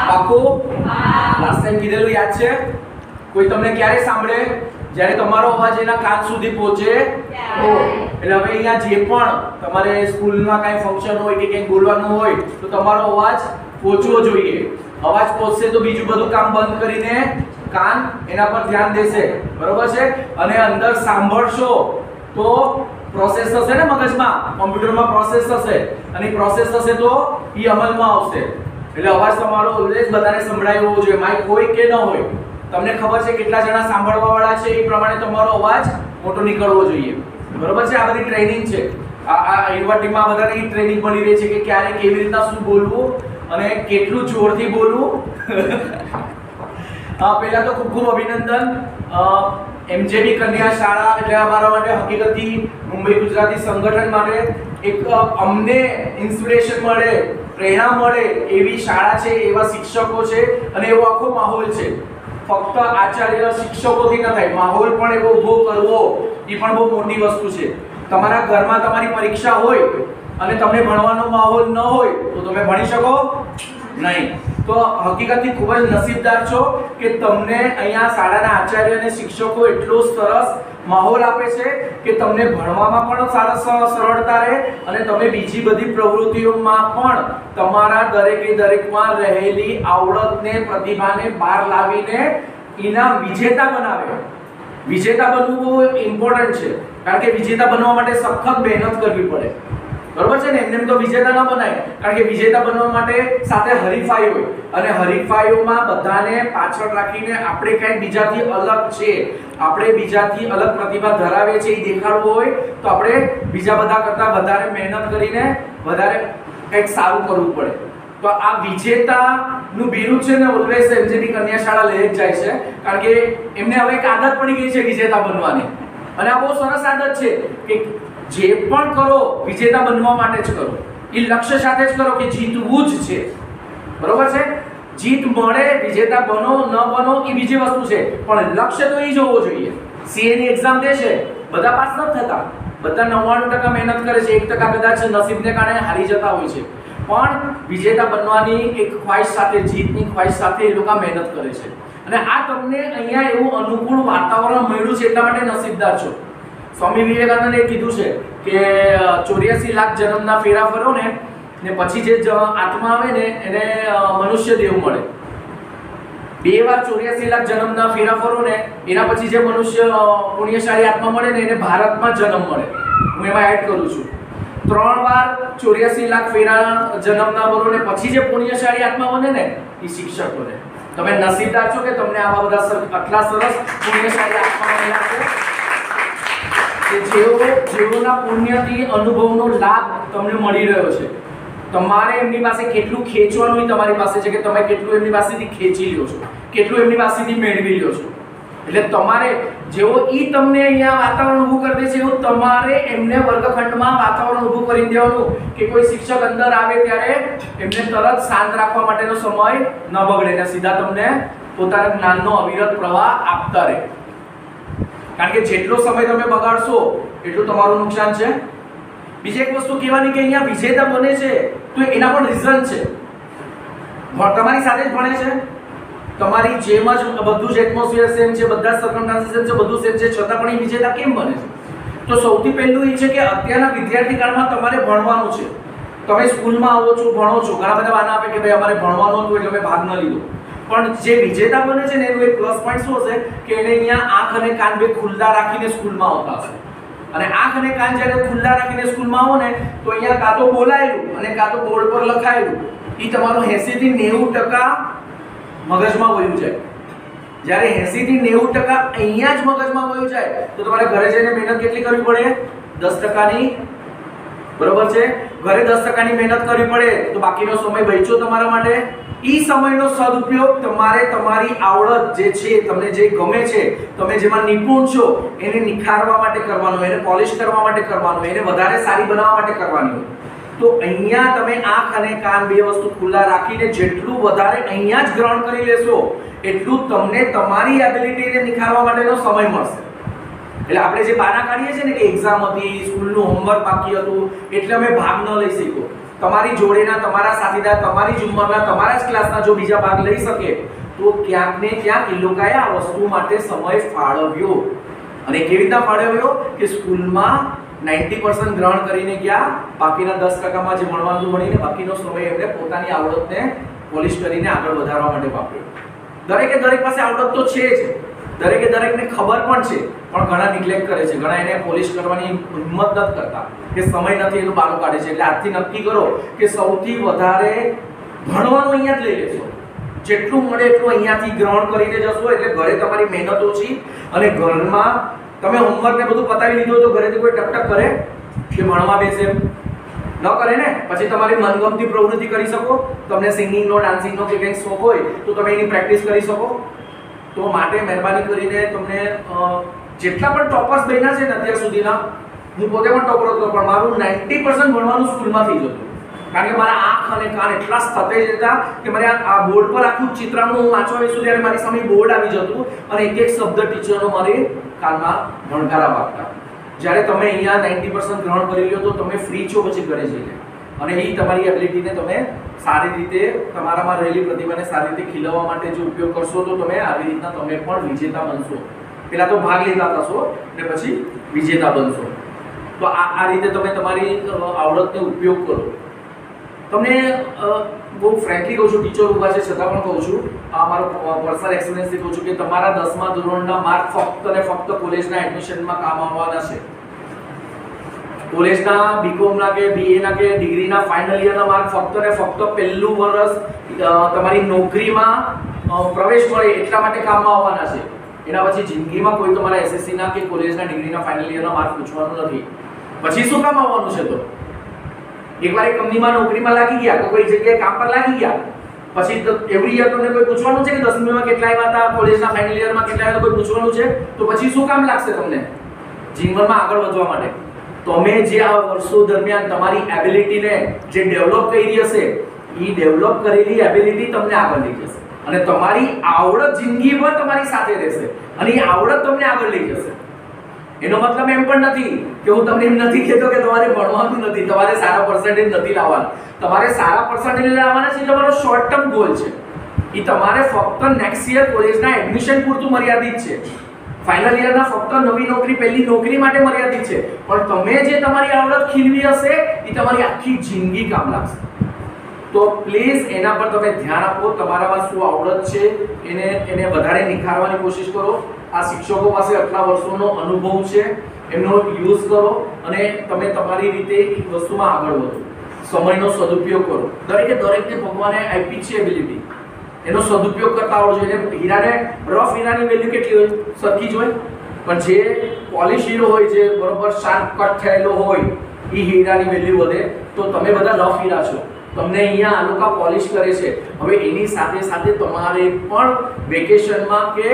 પાકો last time કીધેલું યાદ છે? કોઈ તમને ક્યારે સાંભળે? જ્યારે તમારો અવાજ એના કાન સુધી પહોંચે તો. એટલે હવે અહીંયા જે પણ તમારે સ્કૂલમાં કાંઈ ફંક્શન હોય કે કંઈક બોલવાનું હોય તો તમારો અવાજ પહોંચવો જોઈએ. અવાજ પહોંચશે તો બીજું બધું કામ બંધ કરીને કાન એના પર ધ્યાન દેશે. બરોબર છે? અને અંદર સાંભળશો તો પ્રોસેસ થશે ને મગજમાં, કોમ્પ્યુટરમાં પ્રોસેસ થશે અને પ્રોસેસ થશે તો એ અમલમાં આવશે. એટલે અવાજ તમારો ઓલવેઝ બધાને સંભળાય હોવો જોઈએ, માઇક હોય કે ન હોય. તમને ખબર છે કેટલા જણા સાંભળવા વાળા છે, એ પ્રમાણે તમારો અવાજ મોટો નીકળવો જોઈએ. બરોબર છે? આ બધી ટ્રેનિંગ છે. આ યુનિવર્સિટીમાં બધાને ટ્રેનિંગ મળી રહી છે કે ક્યારે કેવી રીતના શું બોલવું અને કેટલું જોરથી બોલવું. પહેલા તો ખૂબ ખૂબ અભિનંદન. એમજેબી કન્યા શાળા એટલે અમારા માટે હકીકતથી મુંબઈ ગુજરાતી સંગઠન માટે એક અમને ઇન્સ્પિરેશન મળે, પ્રેરણા મળે એવી શાળા છે, એવા શિક્ષકો છે અને એવો આખો માહોલ છે. ફક્ત આચાર્ય શિક્ષકોથી ન થાય, માહોલ પણ એવો ઊભો કરવો એ પણ બહુ મોટી વસ્તુ છે. તમારા ઘરમાં તમારી પરીક્ષા હોય અને તમને ભણવાનો માહોલ ન હોય તો તમે ભણી શકો નહીં. તો હકીકતથી ખૂબ જ નસીબદાર છો કે તમને અહીંયા શાળાના આચાર્ય અને શિક્ષકો એટલો સરસ માહોલ આપે છે કે તમને ભણવામાં પણ સરળતા રહે અને તમે બીજી બધી પ્રવૃત્તિઓમાં પણ તમારા દરેકમાં રહેલી આવડતને, પ્રતિભાને બહાર લાવીને એના વિજેતા બનાવે. વિજેતા બનવું બહુ ઇમ્પોર્ટન્ટ છે, કારણ કે વિજેતા બનવા માટે સખત મહેનત કરવી પડે. બરોબર છે ને? એમને તો વિજેતા ન બનાય, કારણ કે વિજેતા બનવા માટે સાથે હરીફાઈ હોય અને હરીફાઈઓમાં બધાને પાછળ રાખીને આપણે કંઈક બીજાથી અલગ છે, આપણે બીજાથી અલગ પ્રતિભા ધરાવે છે એ દેખાડવું હોય તો આપણે બીજા બધા કરતા વધારે મહેનત કરીને વધારે કંઈક સારું કરવું પડે. તો આ વિજેતાનું બિરુદ છે ને ઓલવેઝ એમજેબી કન્યા શાળા લઈ જ જાય છે, કારણ કે એમને હવે એક આદત પડી ગઈ છે વિજેતા બનવાની. અને આ બહુ સરસ આદત છે કે જે પણ કરો વિજેતા બનવા માટે જ કરો. એ લક્ષ્ય સાથે જ કરો કે જીતવું જ છે. બરોબર છે? જીત મળે, વિજેતા બનો ન બનો એ બીજી વસ્તુ છે, પણ લક્ષ્ય તો એ જ હોવો જોઈએ. સીએ ની એક્ઝામ દે છે, બધા પાસ નથી થતા, બધા 99% મહેનત કરે છે, 1% કદાચ નસીબને કારણે હારી જતા હોય છે, પણ વિજેતા બનવાની એક ખ્વાહિશ સાથે, જીતની ખ્વાહિશ સાથે એ લોકો મહેનત કરે છે. અને આ તમને અહીંયા એવું અનુકૂળ વાતાવરણ મળ્યું છે એટલા માટે નસીબદાર છો. સ્વામી વિવેકાનંદે કીધું છે કે 84 લાખ જન્મના ફેરા ફરો ને પછી જે આત્મા આવે ને એને મનુષ્ય દેહ મળે. 2 વાર 84 લાખ જન્મના ફેરા ફરો ને એના પછી જે મનુષ્ય પુણ્યશાળી આત્મા મળે ને એને ભારતમાં જન્મ મળે. હું એમાં એડ કરું છું. 3 વાર 84 લાખ ફેરા જન્મના ફરો ને પછી જે પુણ્યશાળી આત્મા બને ને એ શિક્ષક બને. તમે નસીબદાર છો કે તમને આવા બધા આટલા સરસ પુણ્યશાળી આત્મા મળ્યા છે કે જેઓના પુણ્યથી અનુભવનો લાભ તમને મળી રહ્યો છે. તમારે એમની પાસે કેટલું ખેંચવાનું તમારી પાસે છે કે તમે કેટલું એમની પાસેથી ખેંચી લ્યો છો, કેટલું એમની પાસેથી મેળવી લ્યો છો. એટલે તમારે જેવો તમને અહીંયા વાતાવરણ ઊભું કરી દે છે એવું તમારે એમને વર્ગખંડમાં વાતાવરણ ઊભું કરી દેવાનું કે કોઈ શિક્ષક અંદર આવે ત્યારે એમને તરત શાંત રાખવા માટેનો સમય ન બગડે ને સીધા તમને પોતાના જ્ઞાનનો અવિરત પ્રવાહ આપતા રહે. કારણ કે જેટલો સમય તમે બગાડશો એટલું તમારું નુકસાન છે. બીજી એક વસ્તુ કહેવાની કે અહીંયા વિજેતા બને છે તો એના પણ રીઝન છે. તમારી સાથે જ ભણે છે, તમારી જેમ જ બધું જ એટમોસ્ફિયર સેમ છે, બધા જ સર્કમસ્ટાન્સીસ સેમ છે, બધું સેમ છે, છતાં પણ એ વિજેતા કેમ બને છે? તો સૌથી પહેલું એ છે કે અત્યારના વિદ્યાર્થી કાળમાં તમારે ભણવાનું છે. તમે સ્કૂલમાં આવો છો, ભણો છો, ઘણા બધા બહાના આપે કે ભાઈ અમારે ભણવાનું હતું એટલે અમે ભાગ ન લીધો. પણ જે વિજેતા બને છે ને એનું એક પ્લસ પોઈન્ટ શું હશે કે એને અહીંયા આંખ અને કાન બે ખુલ્લા રાખીને સ્કૂલમાં આવતા હશે. અને આંખ અને કાન જ્યારે ખુલ્લા રાખીને સ્કૂલમાં આવો ને તો અહીંયા કાં તો બોલાયેલું અને કાં તો બોર્ડ પર લખાયેલું એ તમારું 80 થી 90% મગજમાં વયું જાય. જ્યારે 80 થી 90% અહીંયા જ મગજમાં વયું જાય તો તમારે ઘરે જઈને મહેનત કેટલી કરવી પડે? 10%ની. બરોબર છે? ઘરે 10%ની મહેનત કરવી પડે તો બાકીનો સમય બચ્યો તમારા માટે. એ સમયનો સદુપયોગ તમારે તમારી આવડત જે છે, તમને જે ગમે છે, તમે જેમાં નિપુણ છો એને નિખારવા માટે કરવાનો, એને પોલિશ કરવા માટે કરવાનો, એને વધારે સારી બનાવવા માટે કરવાની. તો અહીંયા તમે આંખ અને કાન બે વસ્તુ ખુલ્લા રાખીને જેટલું વધારે અહીંયા જ ગ્રહણ કરી લેશો એટલું તમને તમારી એબિલિટીને નિખારવા માટેનો સમય મળશે. એટલે આપણે જે બાના કાઢીએ છીએ ને કે એક્ઝામ હતી, સ્કૂલનું હોમવર્ક બાકી હતું એટલે અમે ભાગ ન લઈ શક્યો, તમારી જોડેના તમારા સાથીદાર તમારી જ ઉંમરના તમારા જ ક્લાસના જો બીજા ભાગ લઈ શકે તો ક્યાંક ને ક્યાંક એ લોકોએ આ વસ્તુ માટે સમય ફાળવ્યો. અને કેવી રીતના ફાળવ્યો કે સ્કૂલમાં 90% ગ્રહણ કરીને ગયા, બાકીના 10%માં જે ભણવાનું ભણીને બાકીનો સમય એમને પોતાની આવડતને પોલિશ કરીને આગળ વધારવા માટે વાપર્યો. દરેકે દરેક પાસે આવડત તો છે જ, દરેકે દરેકને ખબર પણ છે, પણ ઘણા નિગ્લેક્ટ કરે છે, ઘણા એને પોલિશ કરવાની હિંમત નથી કરતા કે સમય નથી એનું બાનું કાઢે છે. એટલે આજથી નક્કી કરો કે સૌથી વધારે ભણવાનું અહીંયા જ લઈ લેશો, જેટલું મળે એટલું અહીંયાથી ગ્રહણ કરીને જશો. એટલે ઘરે તમારી મહેનત ઓછી અને ઘરમાં તમે હોમવર્ક ને બધું પતાવી લીધું તો ઘરેથી કોઈ ટકટક કરે કે ભણવા બેસે ન કરે ને. પછી તમારી મનગમતી પ્રવૃત્તિ કરી શકો. તમને સિંગિંગનો ડાન્સિંગનો કે કંઈક શોખ હોય તો તમે એની પ્રેક્ટિસ કરી શકો. તો માટે મહેરબાની કરીને તમને જેટલા પણ ટોપર્સ બન્યા છે ને અત્યાર સુધીના, હું પોતે પણ ટોપર હતો, પણ મારું 90% ભણવાનું સ્કૂલમાંથી જ હતું. કારણ કે મારા આંખ અને કાન એટલા સતેજ હતા કે મારે આ બોર્ડ પર આખું ચિત્રાંકન હું વાંચવા બેસું ત્યારે મારી સામે બોર્ડ આવી જતું અને એક એક શબ્દ ટીચરનો મારી કાનમાં ભણકારા વાગતા. જ્યારે તમે અહીંયા 90% ગ્રહણ કરી લો તો તમે ફ્રી છો પછી ઘરે જઈને, અને એ તમારી એબિલિટીને તમે સારી રીતે તમારામાં રહેલી પ્રતિભાને સારી રીતે ખીલવવા માટે જો ઉપયોગ કરશો તો તમે આવી રીતના તમે પણ વિજેતા બનશો. પહેલા તો ભાગ લેતા થશો ને પછી વિજેતા બનશો. તો આ રીતે તમે તમારી આવડતનો ઉપયોગ કરો. તમને બહુ ફ્રેન્કલી કહું છું, ટીચર ઊભા છે છતાં પણ કહું છું, આ મારો પર્સનલ એક્સપિરિયન્સથી કહું છું કે તમારા 10મા ધોરણના માર્ક ફક્ત ને ફક્ત કોલેજના એડમિશનમાં કામ આવવાના છે. કોલેજના બીકોમના કે બીએના કે ડિગ્રીના ફાઇનલ યરના માર્ક ફક્ત ને ફક્ત પહેલું વર્ષ તમારી નોકરીમાં પ્રવેશ મળે એટલા માટે કામમાં આવવાના છે. એના પછી જિંદગીમાં કોઈ તમારા એસએસસીના કે કોલેજના ડિગ્રીના ફાઇનલ યરના માર્ક પૂછવાનું નથી. પછી શું કામ આવવાનું છે? તો એકવાર એક કંપનીમાં નોકરીમાં લાગી ગયા, તો કોઈ જગ્યાએ કામ પર લાગી ગયા, પછી એવરી યર તમને કોઈ પૂછવાનું છે કે 10મીમાં કેટલા આવ્યા હતા, કોલેજના ફાઇનલ યરમાં કેટલા આવ્યા, કોઈ પૂછવાનું છે? તો પછી શું કામ લાગશે તમને જીવનમાં આગળ વધવા માટે? તમે જે આ વર્ષો દરમિયાન તમારી એબિલિટીને જે ડેવલપ કરી હશે, એ ડેવલપ કરેલી એબિલિટી તમને આગળ લઈ જશે અને તમારી આવડત જિંદગીભર તમારી સાથે રહેશે અને એ આવડત તમને આગળ લઈ જશે. એનો મતલબ એમ પણ નથી કે હું તમને એમ નથી કહેતો કે તમારે ભણવાનું નથી, તમારે સારા પર્સન્ટેજ નથી લાવવાના. તમારે સારા પર્સન્ટેજ લાવવાના છે, તમારો શોર્ટ ટર્મ ગોલ છે. એ તમારે ફક્ત નેક્સ્ટ યર કોલેજના એડમિશન પૂરતું મર્યાદિત છે. ફાઇનલ યરના ફક્ત નવી નોકરી, પહેલી નોકરી માટે મર્યાદિત છે. પણ તમે જે તમારી આવડત ખીલવી હશે એ તમારી આખી જિંદગી કામ લાગશે. તો પ્લીઝ એના પર તમે ધ્યાન આપો. તમારામાં શું આવડત છે એને વધારે નિખારવાની કોશિશ કરો. આ શિક્ષકો પાસે આટલા વર્ષોનો અનુભવ છે, એમનો યુઝ કરો અને તમે તમારી રીતે એ વસ્તુમાં આગળ વધો. સમયનો સદુપયોગ કરો. દરેકે દરેકને ભગવાને આપી છે એબિલિટી, એનો સદુપયોગ કરતા આવડવો જોઈએ. હીરાને રફ હીરાની વેલ્યુ કેટલી હોય? સરખી જ હોય. પણ જે પોલિશ હીરો હોય, જે બરોબર શાર્પ કટ થયેલો હોય, એ હીરાની વેલ્યુ વધે. તો તમે બધા રફ હીરા છો, તમને અહીંયા આ લોકો પોલિશ કરે છે. હવે એની સાથે સાથે તમારે પણ વેકેશનમાં કે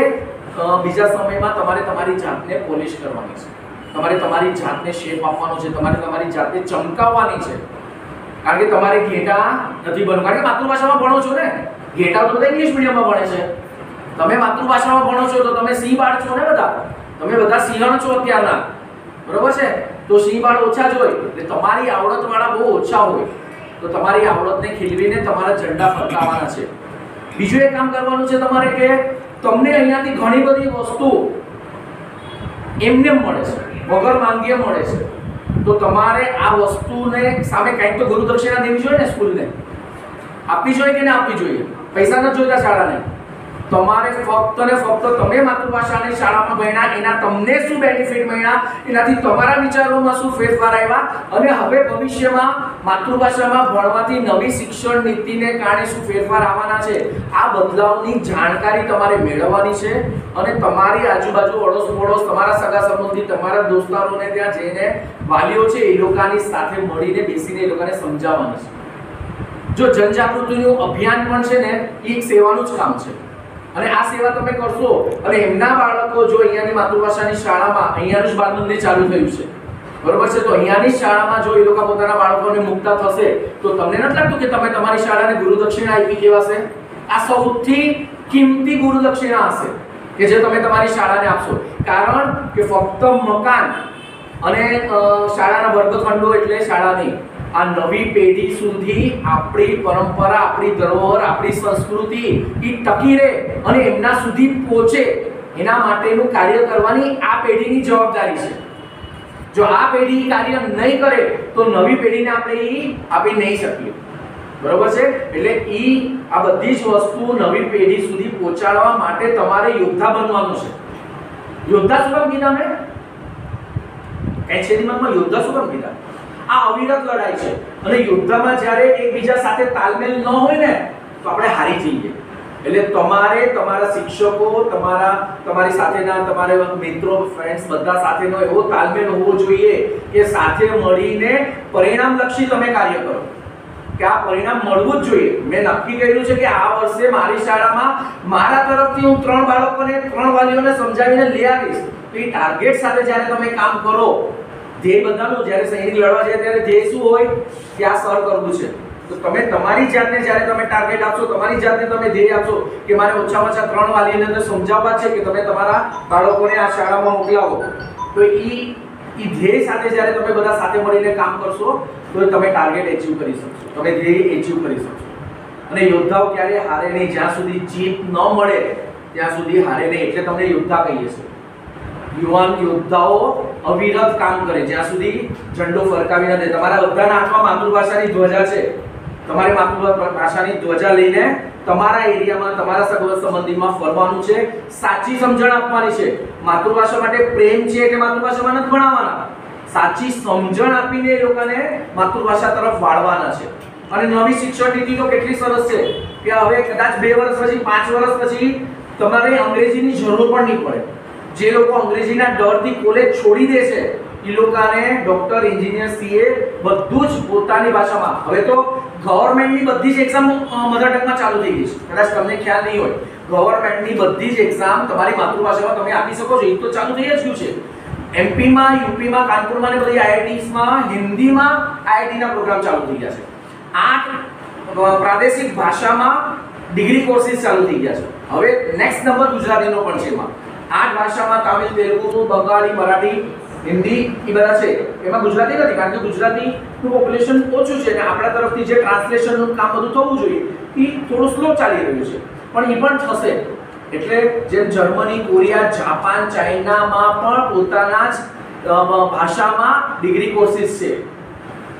બીજા સમયમાં તમારે તમારી જાતને પોલિશ કરવાની છે. તમારે તમારી જાતને શેપ આપવાનો છે, તમારે તમારી જાતને ચમકાવવાની છે. કારણ કે તમારે ઘેટા નથી બનવું. કારણ કે માતૃભાષામાં ભણો છો ને, ઘેટા તો બધા ઇંગ્લિશ મીડિયમમાં ભણે છે. તમે માતૃભાષામાં ભણો છો તો તમે સિંહ બાળ છો ને બધા. તમે બધા સિંહણ છો અત્યારના, બરોબર છે? તો સિંહ બાળ ઓછા જ હોય એટલે તમારી આવડતવાળા બહુ ઓછા હોય. તો તમારી આવડતને ખીલવીને તમારા ઝંડા ફરકાવવાના છે. બીજું એક કામ કરવાનું છે તમારે કે તમને અહીંયાથી ઘણી બધી વસ્તુ એમને મળે છે, વગર માંગીએ મળે છે. તો તમારે આ વસ્તુને સામે કંઈક તો ગુરુદક્ષિણા દેવી જોઈએ ને, સ્કૂલને આપવી જોઈએ કે ના આપવી જોઈએ? પૈસા નથી જોઈતા શાળાને. તમારે ફક્ત ને ફક્ત તમે માતૃભાષાની શાળામાં ભણ્યા, એના તમને શું બેનિફિટ મળ્યા, એનાથી તમારા વિચારોમાં શું ફેરફાર આવ્યા અને હવે ભવિષ્યમાં માતૃભાષામાં ભણવાથી નવી શિક્ષણ નીતિને કારણે શું ફેરફાર આવવાના છે, આ બદલાવની જાણકારી તમારે મેળવવાની છે. અને તમારી આજુબાજુ અડોશ પડોશ, તમારા સગા સંબંધી, તમારા દોસ્તારોને ત્યાં જઈને વાલીઓ છે એ લોકોની સાથે મળીને બેસીને એ લોકોને સમજાવવાની છે. જો જનજાગૃતિનું અભિયાન પણ છે ને, એ એક સેવાનું જ કામ છે. અને આ સેવા તમે કરશો અને એમના બાળકો જો અહીંયાની માતૃભાષાની શાળામાં, અહીંયાનું જ બાળ મંદિર ચાલુ થયું છે, બરોબર છે? તો અહીંયાની શાળામાં જો એ લોકો પોતાના બાળકોને મુકતા થશે તો તમને નથી લાગતું કે તમે તમારી શાળાને ગુરુદક્ષિણા આપી કહેવાશે? આ સૌથી કિંમતી ગુરુદક્ષિણા હશે કે જે તમે તમારી શાળાને આપશો. કારણ કે ફક્ત મકાન અને શાળાના વર્ગખંડો એટલે શાળા નહીં. આ નવી પેઢી સુધી આપણી પરંપરા, આપણી ધરોહર, આપણી સંસ્કૃતિ એ ટકી રહે અને એમના સુધી પહોંચે એના માટેનું કાર્ય કરવાની આ પેઢીની જવાબદારી છે. જો આ પેઢી કાર્ય નહીં કરે તો નવી પેઢીને આપણે આપી નહીં શકીએ. બરોબર છે? એટલે આ બધી જ વસ્તુ નવી પેઢી સુધી પહોંચાડવા માટે તમારે યોદ્ધા બનવાનું છે. યોદ્ધા શું કામ કીધા મેં? કઈ છે દિમાગમાં યોદ્ધા શું કામ કીધા? આ અવિરત લડાઈ છે અને યુદ્ધમાં જ્યારે એકબીજા સાથે તાલમેલ ન હોય ને તો આપણે હારી જઈએ. એટલે તમારે તમારા શિક્ષકો, તમારી સાથેના તમારા મિત્રો, ફ્રેન્ડ્સ બધા સાથેનો એવો તાલમેલ હોવો જોઈએ કે સાથે મળીને પરિણામલક્ષી તમે કાર્ય કરો, કે આ પરિણામ મળવું જ જોઈએ. મેં નક્કી કર્યું છે કે આ વર્ષે મારી શાળામાં મારા તરફથી હું 3 બાળકોને 3 વાલીઓને સમજાવીને લઈ આવીશ. તો એ ટાર્ગેટ સાથે જ્યારે તમે કામ કરો, ધ્યેય બધાનું જ્યારે સૈનિક લડવા જાય ત્યારે ધ્યેય શું હોય કે આ સર કરવું છે. તો તમે તમારી જાતને જ્યારે તમે ટાર્ગેટ આપશો, તમારી જાતને તમે ધ્યેય આપશો કે મારે ઓછામાં ઓછા 3 વાલીઓને અંદર સમજાવવા છે કે તમે તમારા બાળકોને આ શાળામાં મોકલાવો, તો એ ધ્યેય સાથે જ્યારે તમે બધા સાથે મળીને કામ કરશો તો તમે ટાર્ગેટ એચીવ કરી શકશો, તમે ધ્યેય એચીવ કરી શકશો. અને યોદ્ધાઓ ક્યારે હારે નહીં, જ્યાં સુધી જીત ન મળે ત્યાં સુધી હારે નહીં. એટલે તમને યોદ્ધા કહીએ છીએ. યુવાન યોદ્ધાઓ અવિરત કામ કરે જ્યાં સુધી ઝંડો ફરકાવી ન દે. તમારા બધાના હાથમાં માતૃભાષાની ધ્વજા છે. તમારે માતૃભાષાની ધ્વજા લઈને તમારા એરિયામાં, તમારા સગવડ સંબંધીમાં ફરવાનું છે. સાચી સમજણ આપવાની છે. માતૃભાષા માટે પ્રેમ છે કે માતૃભાષામાં નથી ભણાવવાના, સાચી સમજણ આપીને એ લોકોને માતૃભાષા તરફ વાળવાના છે. અને નવી શિક્ષણ નીતિ તો કેટલી સરસ છે કે હવે કદાચ 2 વર્ષ પછી, 5 વર્ષ પછી તમારે અંગ્રેજીની જરૂર પણ નહીં પડે. જે લોકો અંગ્રેજીના ડરથી કોલેજ છોડી દે છે એ લોકોને ડોક્ટર, એન્જિનિયર, સીએ બધું જ પોતાની ભાષામાં. હવે તો ગવર્નમેન્ટની બધી જ એક્ઝામ મધર ટંગમાં ચાલુ થઈ ગઈ છે. કદાચ તમને ખ્યાલ નહીં હોય, ગવર્નમેન્ટની બધી જ એક્ઝામ તમારી માતૃભાષામાં તમે આપી શકો છો. એ તો ચાલુ થઈ જ ગયું છે. એમપીમાં, યુપીમાં, કાનપુરમાં ને બધી આઈઆઈટીસમાં હિન્દીમાં આઈઆઈટીના પ્રોગ્રામ ચાલુ થઈ ગયા છે. 8 પ્રાદેશિક ભાષામાં ડિગ્રી કોર્સીસ ચાલુ થઈ ગયા છે. હવે નેક્સ્ટ નંબર ગુજરાતીનો પણ છે. એમાં 8 ભાષામાં તમિલ, તેલુગુ, બંગાળી, મરાઠી, હિન્દી એ બધા છે. એમાં ગુજરાતી નથી, કારણ કે ગુજરાતીનું પોપ્યુલેશન ઓછું છે અને આપણા તરફથી જે ટ્રાન્સલેશનનું કામ બધું થવું જોઈએ એ થોડું સ્લો ચાલી રહ્યું છે, પણ એ પણ થશે. એટલે જેમ જર્મની, કોરિયા, જાપાન, ચાઇનામાં પણ પોતાના જ ભાષામાં ડિગ્રી કોર્સીસ છે.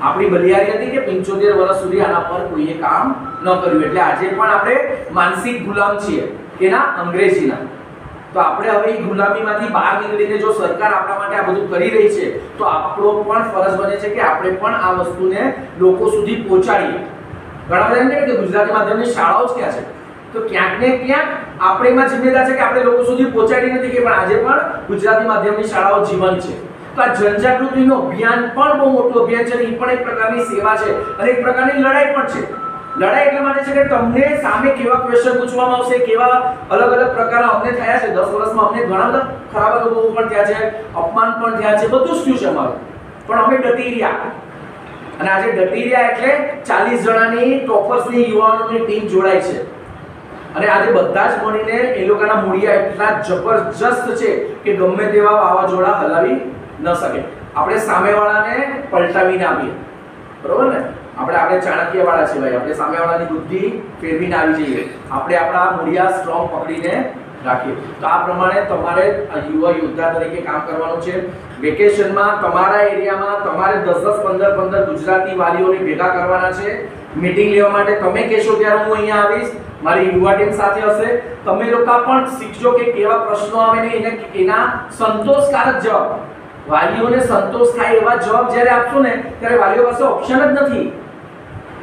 આપણી બલિયારી હતી કે 75 વર્ષ સુધી આના પર કોઈએ કામ ન કર્યું. એટલે આજે પણ આપણે માનસિક ગુલામ છીએ કેના? અંગ્રેજીના. તો આપણે હવે એ ગુલામીમાંથી બહાર નીકળીને જો સરકાર આપણા માટે આ બધું કરી રહી છે તો આપણો પણ ફરજ બને છે કે આપણે પણ આ વસ્તુને લોકો સુધી પહોંચાડીએ. ઘણા બધા એમ કહે કે ગુજરાતી માધ્યમની શાળાઓ જ ક્યાં છે? તો ક્યાંક ને ક્યાંક આપણે એમાં જિમ્મેદાર છે કે આપણે લોકો સુધી પહોંચાડી નથી કે પણ આજે પણ ગુજરાતી માધ્યમની શાળાઓ જીવંત છે. તો આ જનજાગૃતિનું અભિયાન પણ બહુ મોટું અભિયાન છે. એ પણ એક પ્રકારની સેવા છે અને એક પ્રકારની લડાઈ પણ છે. લડાઈ એટલે માટે છે કે તમને સામે કેવા ક્વેશ્ચન પૂછવામાં આવશે, કેવા અલગ અલગ પ્રકારના અમને થયા છે. 10 વર્ષમાં અમને ઘણા બધા ખરાબ અનુભવો પણ થયા છે, અપમાન પણ થયા છે, બધું જ થયું છે અમારું. પણ અમે ડટી રહ્યા. અને આજે ડટી રહ્યા એટલે 40 જણાની ટોપર્સની યુવાનોની ટીમ જોડાઈ છે. અને આજે બધા જ મળીને એ લોકોના મૂળિયા એટલા જબરજસ્ત છે કે ગમે તેવા વાવાઝોડા હલાવી ન શકે. આપણે સામેવાળાને પલટાવીને આવીએ. બરોબર ને? આપણે ચાણક્ય વાળા છે ભાઈ. આપણે સામેવાળાની બુદ્ધિ ફેરવીને આવી જઈએ. આપણે આપણા મૂળિયા સ્ટ્રોંગ પકડીને રાખીએ. તો આ પ્રમાણે તમારે યુવા યોદ્ધા તરીકે કામ કરવાનું છે. વેકેશનમાં તમારા એરિયામાં તમારે 10-15 ગુજરાતી વાલીઓને ભેગા કરવાના છે. મીટિંગ લેવા માટે તમે કહેશો ત્યારે હું અહીંયા આવીશ. મારી યુવા ટીમ સાથે હશે. તમે લોકો પણ શીખજો કે કેવા પ્રશ્નો આવે ને એના સંતોષકારક જવાબ, વાલીઓને સંતોષ થાય એવા જવાબ જ્યારે આપશો ને ત્યારે વાલીઓ પાસે ઓપ્શન જ નથી.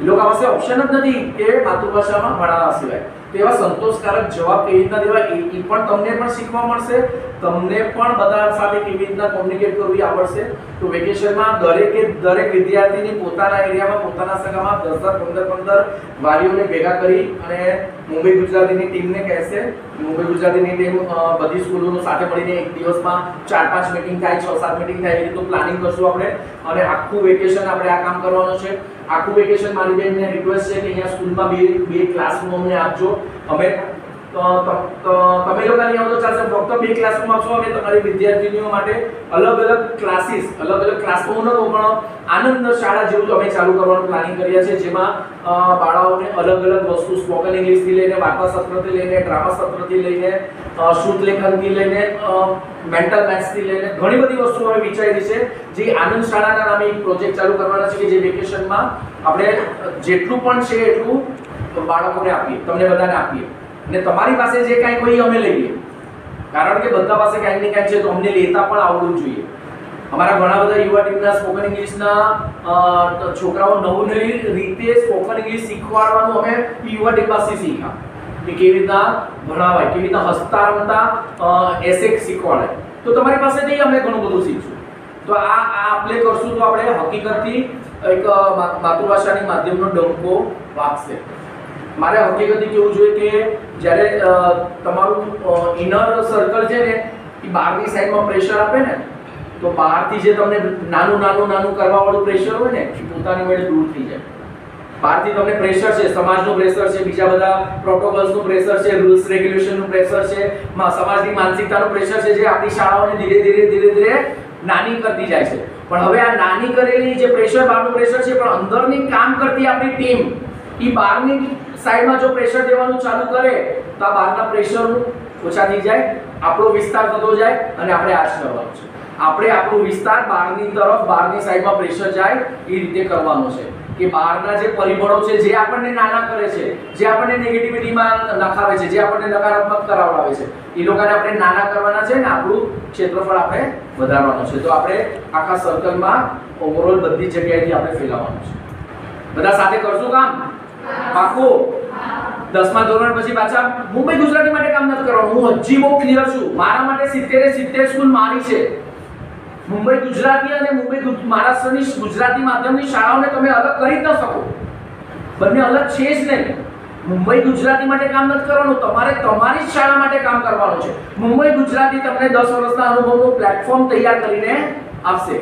એ લોકો પાસે ઓપ્શન જ નથી કે માતૃભાષામાં ભણાવવા સિવાય. તો એવા સંતોષકારક જવાબ કેવી રીતના દેવા એ પણ તમને પણ શીખવા મળશે. તમને પણ બધા સાથે કેવી રીતના કોમ્યુનિકેટ કરવું એ આવડશે. તો વેકેશનમાં દરેક વિદ્યાર્થીની પોતાના એરિયામાં, પોતાના સગામાં 10-15 વાલીઓને ભેગા કરી અને મુંબઈ ગુજરાતીની ટીમને કહેશે. મુંબઈ ગુજરાતીની ટીમ બધી સ્કૂલોનો સાથે મળીને એક દિવસમાં 4-5 મીટિંગ થાય, 6-7 મીટિંગ થાય, એ રીતનું પ્લાનિંગ કરશું આપણે. અને આખું વેકેશન આપણે આ કામ કરવાનું છે. આખું વેકેશન મારી બેનને રિક્વેસ્ટ છે કે અહીંયા સ્કૂલમાં બે ક્લાસરૂમ અમને આપજો. અમે તમે લોકો નહીં આવો તો ચાલશે, ફક્ત 2 ક્લાસરૂમ આપશો અને તમારી વિદ્યાર્થીનીઓ માટે અલગ અલગ ક્લાસીસ, અલગ અલગ ક્લાસરૂમ નતો પણ આનંદ શાળા જેવું અમે ચાલુ કરવાનું પ્લાનિંગ કર્યા છે, જેમાં બાળાઓને અલગ અલગ વસ્તુ સ્પોકન ઇંગ્લિશથી લઈને વાર્તા સત્રથી લઈને ડ્રામા સત્રથી લઈને શુદ્ધ લેખનથી લઈને મેન્ટલ મેથ્સથી લઈને ઘણી બધી વસ્તુઓ અમે વિચારી છે, જે આનંદ શાળાના નામે એક પ્રોજેક્ટ ચાલુ કરવાના છે કે જે વેકેશનમાં આપણે જેટલું પણ છે એટલું બાળકોને આપીએ, તમને બધાને આપીએ અને તમારી પાસે જે કાંઈ કોઈ અમે લઈએ, કારણ કે બધા પાસે કાંઈક ને કાંઈક છે તો અમને લેતા પણ આવડવું જોઈએ. અમારા ઘણા બધા યુવા ટીમના સ્પોકન ઇંગ્લિશના છોકરાઓ નવી રીતે સ્પોકન ઇંગ્લિશ શીખવાડવાનું અમે યુવા ટીમ પાસેથી શીખ્યા કે કેવી રીતના ભણાવાય, કેવી રીતના હસતા રમતા એસેક શીખવાડાય. તો તમારી પાસેથી અમે ઘણું બધું શીખશું. તો આ આપણે કરશું તો આપણે હકીકતથી એક માતૃભાષાની માધ્યમનો ડંકો વાગશે. મારે હકીકતથી કેવું જોઈએ કે જ્યારે તમારું ઇનર સર્કલ છે ને એ બહારની સાઈડમાં પ્રેશર આપે ને, તો બહારથી જે તમને નાનું કરવાવાળું પ્રેશર હોય ને એ પોતાની વડે દૂર થઈ જાય. બહારથી તમને પ્રેશર છે, સમાજનું પ્રેશર છે, બીજા બધા પ્રોટોકોલ્સનું પ્રેશર છે, રૂલ્સ રેગ્યુલેશનનું પ્રેશર છે, સમાજની માનસિકતાનું પ્રેશર છે, જે આપણી શાળાઓને ધીરે ધીરે નાની કરતી જાય છે. પણ હવે આ નાની કરેલી જે પ્રેશર, બહારનું પ્રેશર છે, પણ અંદરની કામ કરતી આપણી ટીમ એ બહારની સાઈડમાં જો પ્રેશર દેવાનું ચાલુ કરે તો આ બહારના પ્રેશર ઓછા થઈ જાય, આપણો વિસ્તાર વધતો જાય અને આપણે આ જ કરવાનું છે. આપણે આપણું વિસ્તાર બહારની તરફ, બહારની સાઈડમાં પ્રેશર જાય એ રીતે કરવાનું છે કે બહારના જે પરિબળો છે, જે આપણને નાના કરે છે, જે આપણને નેગેટિવિટીમાં નખાવે છે, જે આપણને નકારાત્મક કરાવડાવે છે, એ લોકોને આપણે નાના કરવાના છે ને આપણું ક્ષેત્રફળ આપણે વધારવાનું છે. તો આપણે આખા સર્કલમાં ઓવરઓલ બધી જગ્યાએથી આપણે ફેલાવવાનું છે. બધા સાથે કરશું કામ? પાકું? 10મા ધોરણ પછી પાછા મુંબઈ ગુજરાતી માટે કામ નથી કરવાનું. હું હજી બહુ ક્લિયર છું. મારા માટે 70 સ્કૂલ મારી છે. મુંબઈ ગુજરાતી અને મુંબઈ મહારાષ્ટ્રની ગુજરાતી માધ્યમની શાળાઓને તમે અલગ કરી ન શકો. બંને અલગ છે જ નહીં. મુંબઈ ગુજરાતી માટે કામ નથી કરવાનું, તમારે તમારી જ શાળા માટે કામ કરવાનું છે. મુંબઈ ગુજરાતી તમને 10 વર્ષના અનુભવનું પ્લેટફોર્મ તૈયાર કરીને આપશે.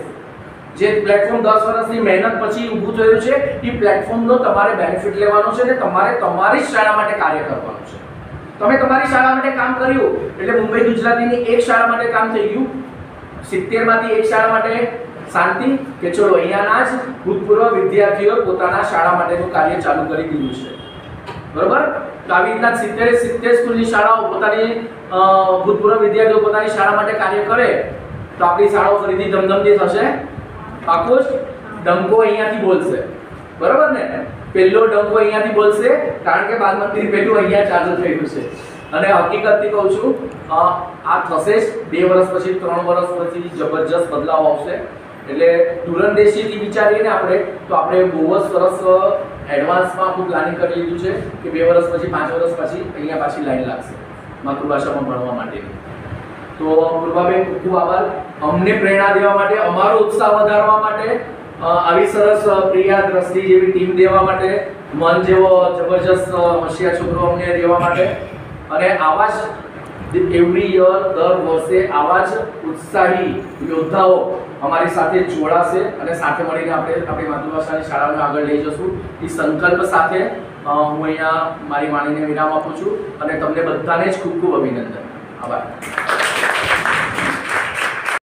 જે પ્લેટફોર્મ 10 વર્ષની મહેનત પછી ઊભું થયું છે, એ પ્લેટફોર્મનો તમારે બેનિફિટ લેવાનો છે અને તમારે તમારી શાળા માટે કાર્ય કરવાનું છે. તમે તમારી શાળા માટે કામ કર્યું એટલે મુંબઈ ગુજરાતીની એક શાળા માટે કામ થઈ ગયું. 70 માંથી એક શાળા માટે શાંતિ કે ચલો અહીંયાના જ ભૂતપૂર્વ વિદ્યાર્થીઓ પોતાના શાળા માટેનું કાર્ય ચાલુ કરી દીધું છે. બરોબર? તો આવી રીતના 70 સ્કૂલની શાળાઓ પોતાની ભૂતપૂર્વ વિદ્યાર્થીઓ પોતાની શાળા માટે કાર્ય કરે તો આપણી શાળાઓ ફરીથી ધમધમતી થશે. પાકું જ? ડંકો અહીંયાથી બોલશે. બરોબર ને? પહેલો ડંકો અહીંયાથી બોલશે કારણ કે બાલ મંદિર પહેલું અહીંયા ચાલુ થયું છે. અને હકીકતથી કહું છું આ થશે જ 2 વર્ષ પછી, 3 વર્ષ પછી જબરજસ્ત બદલાવ આવશે. એટલે દૂરંદેશીથી વિચારીએ ને આપણે તો આપણે બહુ જ સરસ એડવાન્સમાં આપણું પ્લાનિંગ કરી લીધું છે કે 2 વર્ષ પછી, 5 વર્ષ પછી અહીંયા પાછી લાઈન લાગશે માતૃભાષામાં ભણવા માટેની. તો પૂર્વાબેન ખૂબ ખૂબ આભાર અમને પ્રેરણા દેવા માટે, અમારો ઉત્સાહ વધારવા માટે, આવી સરસ પ્રિયા દ્રષ્ટિ જેવી ટીમ દેવા માટે, મન જેવો જબરજસ્ત હોશિયાર છોકરો અમને દેવા માટે અને આવા જ એવરી યર દર વર્ષે આવા જ ઉત્સાહી યોદ્ધાઓ અમારી સાથે જોડાશે અને સાથે મળીને આપણે આપણી માતૃભાષાની શાળાને આગળ લઈ જશું. એ સંકલ્પ સાથે હું અહીંયા મારી વાણીને વિરામ આપું છું અને તમને બધાને જ ખૂબ ખૂબ અભિનંદન. આભાર.